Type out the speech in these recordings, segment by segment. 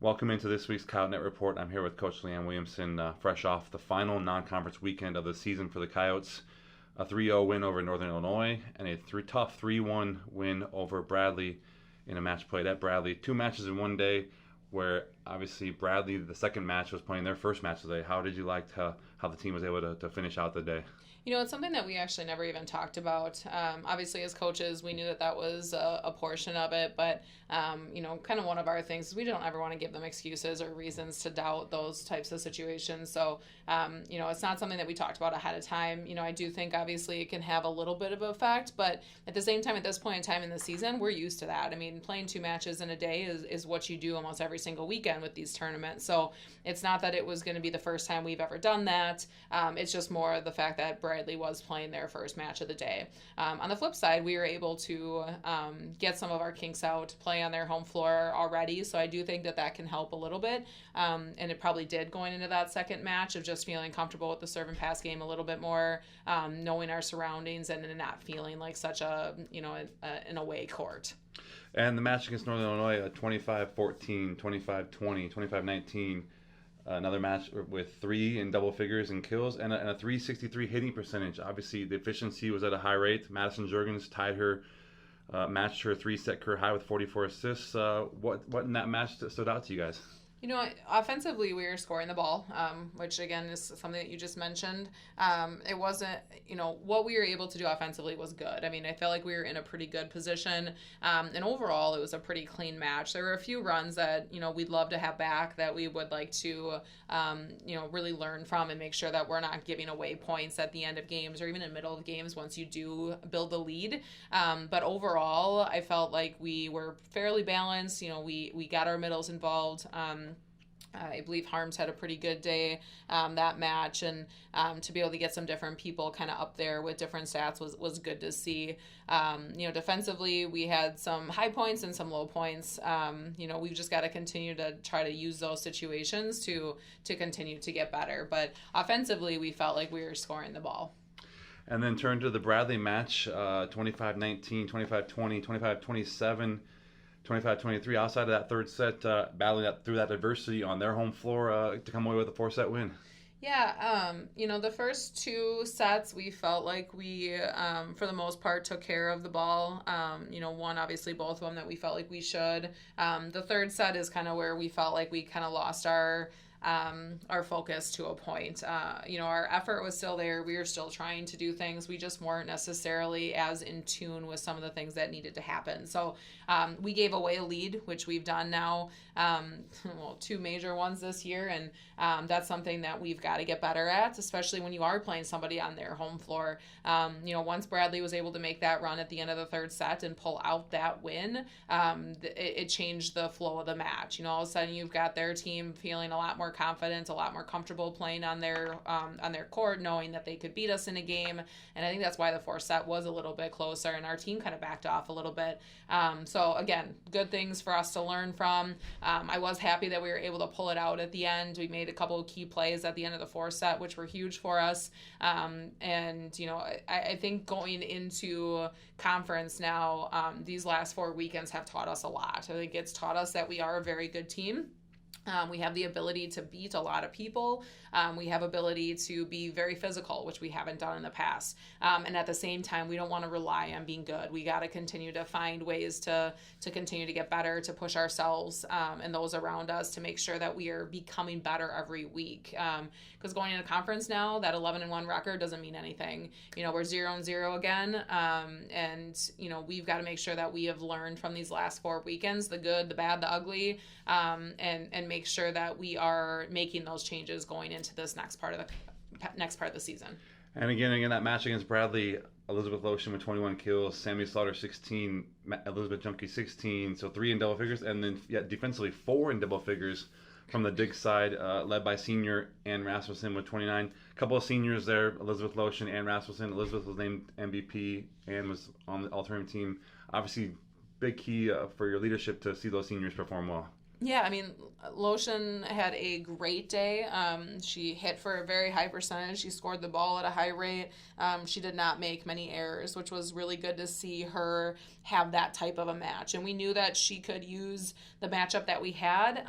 Welcome into this week's Coyote Net Report. I'm here with Coach Leanne Williamson, fresh off the final non-conference weekend of the season for the Coyotes. A 3-0 win over Northern Illinois and a tough 3-1 win over Bradley in a match played at Bradley. Two matches in one day where obviously Bradley, the second match, was playing their first match today. How did you like how the team was able to finish out the day? You know, it's something that we actually never even talked about. Obviously, as coaches, we knew that was a portion of it, but, kind of one of our things is we don't ever want to give them excuses or reasons to doubt those types of situations. So, it's not something that we talked about ahead of time. I do think, obviously, it can have a little bit of effect, but at the same time, at this point in time in the season, we're used to that. I mean, playing two matches in a day is what you do almost every single weekend with these tournaments. So it's not that it was going to be the first time we've ever done that. It's just more the fact that Bradley was playing their first match of the day. On the flip side, we were able to get some of our kinks out, play on their home floor already, so I do think that can help a little bit, and it probably did going into that second match of just feeling comfortable with the serve and pass game a little bit more, knowing our surroundings and not feeling like such an away court. And the match against Northern Illinois, 25-14, 25-20, 25-19. Another match with 3 in double figures in kills and a 363 hitting percentage. Obviously, the efficiency was at a high rate. Madison Juergens matched her 3-set career high with 44 assists. What in that match stood out to you guys? Offensively, we were scoring the ball, which, again, is something that you just mentioned. It wasn't, what we were able to do offensively was good. I mean, I felt like we were in a pretty good position. And overall, it was a pretty clean match. There were a few runs that, we'd love to have back that we would like to, really learn from and make sure that we're not giving away points at the end of games or even in the middle of games once you do build the lead. But overall, I felt like we were fairly balanced. We got our middles involved. I believe Harms had a pretty good day that match, and to be able to get some different people kind of up there with different stats was good to see. Defensively, we had some high points and some low points. We've just got to continue to try to use those situations to continue to get better. But offensively, we felt like we were scoring the ball. And then turn to the Bradley match, 25-19, 25-20, 25-27. 25-23 outside of that third set, battling through that adversity on their home floor to come away with a 4-set win. Yeah, the first two sets we felt like we, for the most part, took care of the ball. One, obviously, both of them that we felt like we should. The third set is kind of where we felt like we kind of lost our focus to a point. Our effort was still there. We were still trying to do things. We just weren't necessarily as in tune with some of the things that needed to happen. So we gave away a lead, which we've done now, 2 major ones this year. And that's something that we've got to get better at, especially when you are playing somebody on their home floor. Once Bradley was able to make that run at the end of the third set and pull out that win, it changed the flow of the match. All of a sudden you've got their team feeling a lot more confident, a lot more comfortable playing on their court, knowing that they could beat us in a game. And I think that's why the fourth set was a little bit closer and our team kind of backed off a little bit. So again, good things for us to learn from. I was happy that we were able to pull it out at the end. We made a couple of key plays at the end of the fourth set, which were huge for us. I think going into conference now, these last 4 weekends have taught us a lot. I think it's taught us that we are a very good team. We have the ability to beat a lot of people. We have ability to be very physical, which we haven't done in the past. And at the same time, we don't want to rely on being good. We got to continue to find ways to continue to get better, to push ourselves and those around us to make sure that we are becoming better every week. Because going into conference now, that 11-1 record doesn't mean anything. We're 0-0 again. We've got to make sure that we have learned from these last 4 weekends, the good, the bad, the ugly, and make sure that we are making those changes going into this next part of the season. And again, that match against Bradley, Elizabeth Lotion with 21 kills, Sammy Slaughter 16, Elizabeth Junkie 16, so 3 in double figures, and then defensively 4 in double figures from the dig side, led by senior Ann Rasmussen with 29. A couple of seniors there, Elizabeth Lotion, Ann Rasmussen. Elizabeth was named MVP, Ann was on the alternative team. Obviously, big key for your leadership to see those seniors perform well. Yeah, I mean, Lotion had a great day. She hit for a very high percentage. She scored the ball at a high rate. She did not make many errors, which was really good to see her have that type of a match. And we knew that she could use the matchup that we had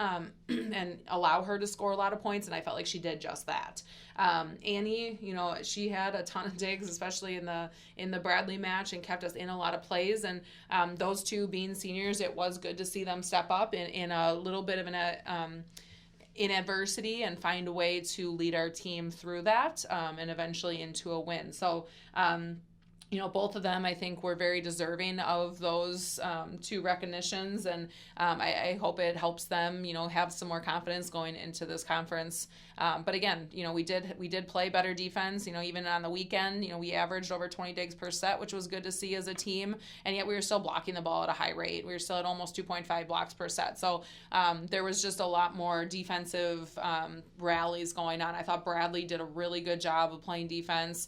and allow her to score a lot of points, and I felt like she did just that. Annie, she had a ton of digs, especially in the Bradley match, and kept us in a lot of plays. And those two being seniors, it was good to see them step up in a little bit of in adversity and find a way to lead our team through that and eventually into a win. So, both of them, I think, were very deserving of those two recognitions, and I hope it helps them, have some more confidence going into this conference. But again, we did play better defense. Even on the weekend, we averaged over 20 digs per set, which was good to see as a team, and yet we were still blocking the ball at a high rate. We were still at almost 2.5 blocks per set. So there was just a lot more defensive rallies going on. I thought Bradley did a really good job of playing defense.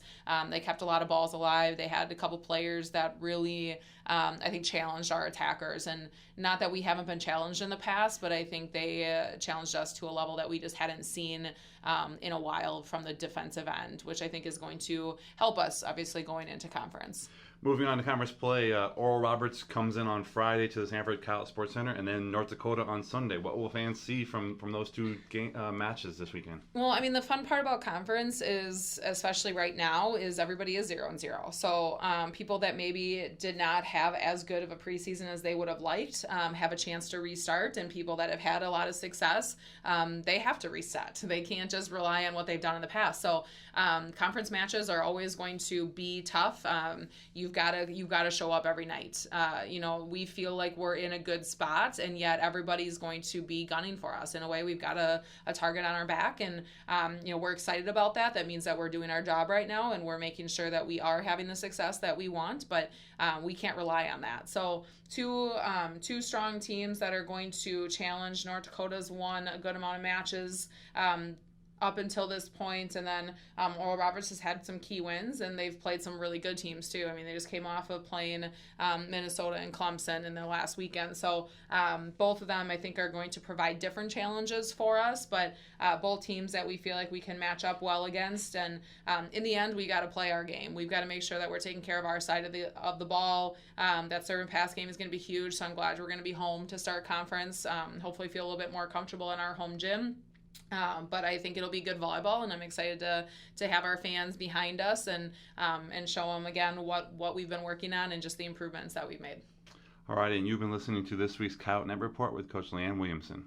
They kept a lot of balls alive. They had a couple players that really, I think, challenged our attackers. And not that we haven't been challenged in the past, but I think they challenged us to a level that we just hadn't seen in a while from the defensive end, which I think is going to help us, obviously, going into conference. Moving on to conference play, Oral Roberts comes in on Friday to the Sanford Coyote Sports Center, and then North Dakota on Sunday. What will fans see from those two matches this weekend? Well, I mean, the fun part about conference is, especially right now, is everybody is 0-0. So people that maybe did not have as good of a preseason as they would have liked have a chance to restart, and people that have had a lot of success, they have to reset. They can't just rely on what they've done in the past. So conference matches are always going to be tough. You've got to show up every night. We feel like we're in a good spot, and yet everybody's going to be gunning for us. In a way, we've got a target on our back, and we're excited about that. That means that we're doing our job right now, and we're making sure that we are having the success that we want, but we can't rely on that. So two strong teams that are going to challenge. North Dakota's won a good amount of matches up until this point, and then Oral Roberts has had some key wins, and they've played some really good teams too. I mean, they just came off of playing Minnesota and Clemson in the last weekend, so both of them, I think, are going to provide different challenges for us, but both teams that we feel like we can match up well against. And in the end, we got to play our game. We've got to make sure that we're taking care of our side of the ball. That serve and pass game is going to be huge, so I'm glad we're going to be home to start conference. Hopefully feel a little bit more comfortable in our home gym. But I think it'll be good volleyball, and I'm excited to have our fans behind us and show them again what we've been working on and just the improvements that we've made. All right, and you've been listening to this week's Coyote Net Report with Coach Leanne Williamson.